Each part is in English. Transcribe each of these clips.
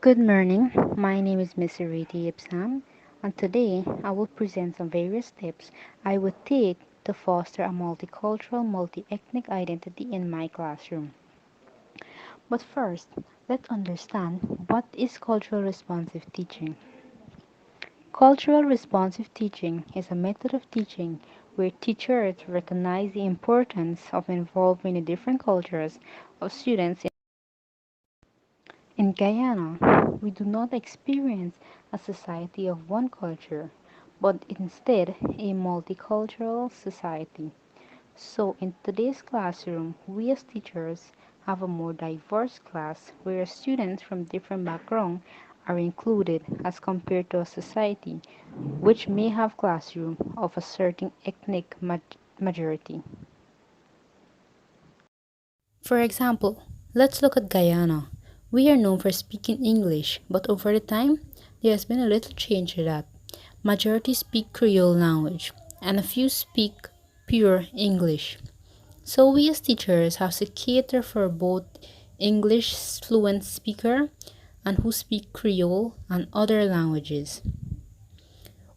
Good morning. My name is Miss Yipsam, and today I will present some various steps I would take to foster a multicultural, multi-ethnic identity in my classroom. But first, let's understand what is cultural responsive teaching. Cultural responsive teaching is a method of teaching where teachers recognize the importance of involving the different cultures of students. In Guyana, we do not experience a society of one culture, but instead a multicultural society. So, in today's classroom, we as teachers have a more diverse class where students from different backgrounds are included as compared to a society which may have classroom of a certain ethnic majority. For example, let's look at Guyana. We are known for speaking English, but over the time, there has been a little change to that. Majority speak Creole language, and a few speak pure English. So we as teachers have to cater for both English fluent speaker and who speak Creole and other languages.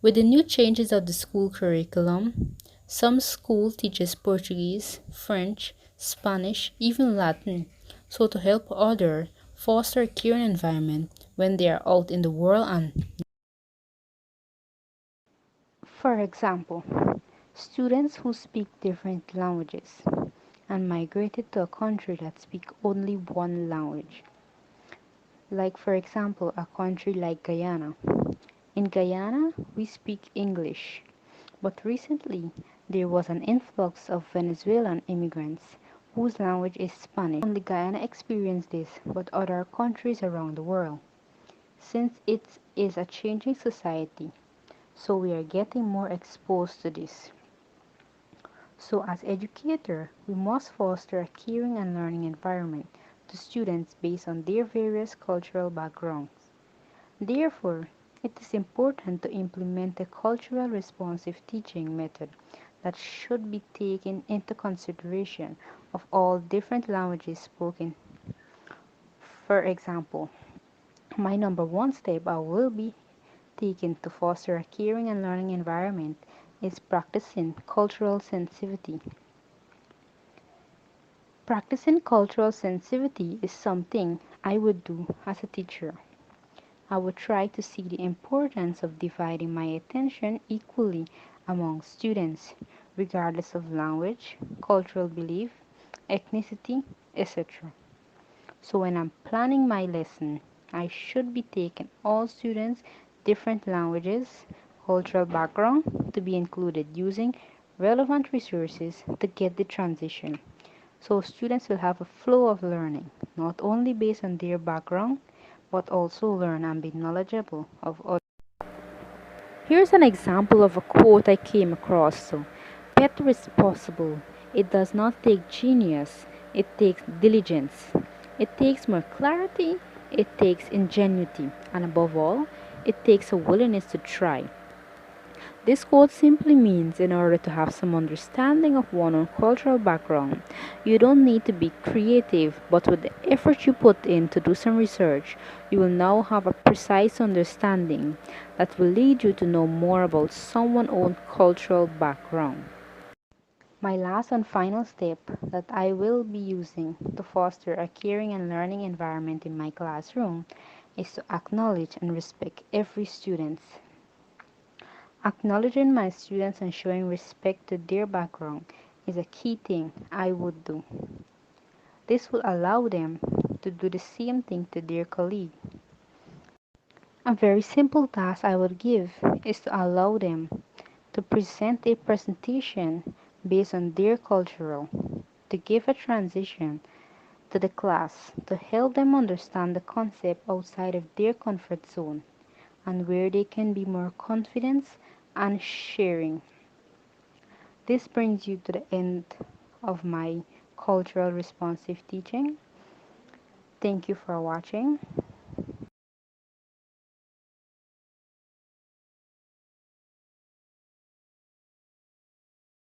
With the new changes of the school curriculum, some school teaches Portuguese, French, Spanish, even Latin, so to help others foster a caring environment when they are out in the world and For example, students who speak different languages and migrated to a country that speaks only one language. Like, for example, a country like Guyana. In Guyana, we speak English, but recently there was an influx of Venezuelan immigrants whose language is Spanish. Only Guyana experienced this, but other countries around the world, since it is a changing society, so we are getting more exposed to this. So, as educator, we must foster a caring and learning environment to students based on their various cultural backgrounds. Therefore, it is important to implement a cultural responsive teaching method that should be taken into consideration of all different languages spoken. For example, my number one step I will be taking to foster a caring and learning environment is practicing cultural sensitivity. Practicing cultural sensitivity is something I would do as a teacher. I would try to see the importance of dividing my attention equally among students, regardless of language, cultural belief, ethnicity, etc. So when I'm planning my lesson, I should be taking all students' different languages, cultural background to be included using relevant resources to get the transition. So students will have a flow of learning, not only based on their background, but also learn and be knowledgeable of others. Here's an example of a quote I came across. Better is possible. It does not take genius, it takes diligence. It takes more clarity, it takes ingenuity, and above all, it takes a willingness to try. This quote simply means in order to have some understanding of one's own cultural background, you don't need to be creative, but with the effort you put in to do some research, you will now have a precise understanding that will lead you to know more about someone's own cultural background. My last and final step that I will be using to foster a caring and learning environment in my classroom is to acknowledge and respect every student. Acknowledging my students and showing respect to their background is a key thing I would do. This will allow them to do the same thing to their colleague. A very simple task I would give is to allow them to present a presentation based on their cultural, to give a transition to the class, to help them understand the concept outside of their comfort zone and where they can be more confident and sharing. This brings you to the end of my cultural responsive teaching. Thank you for watching.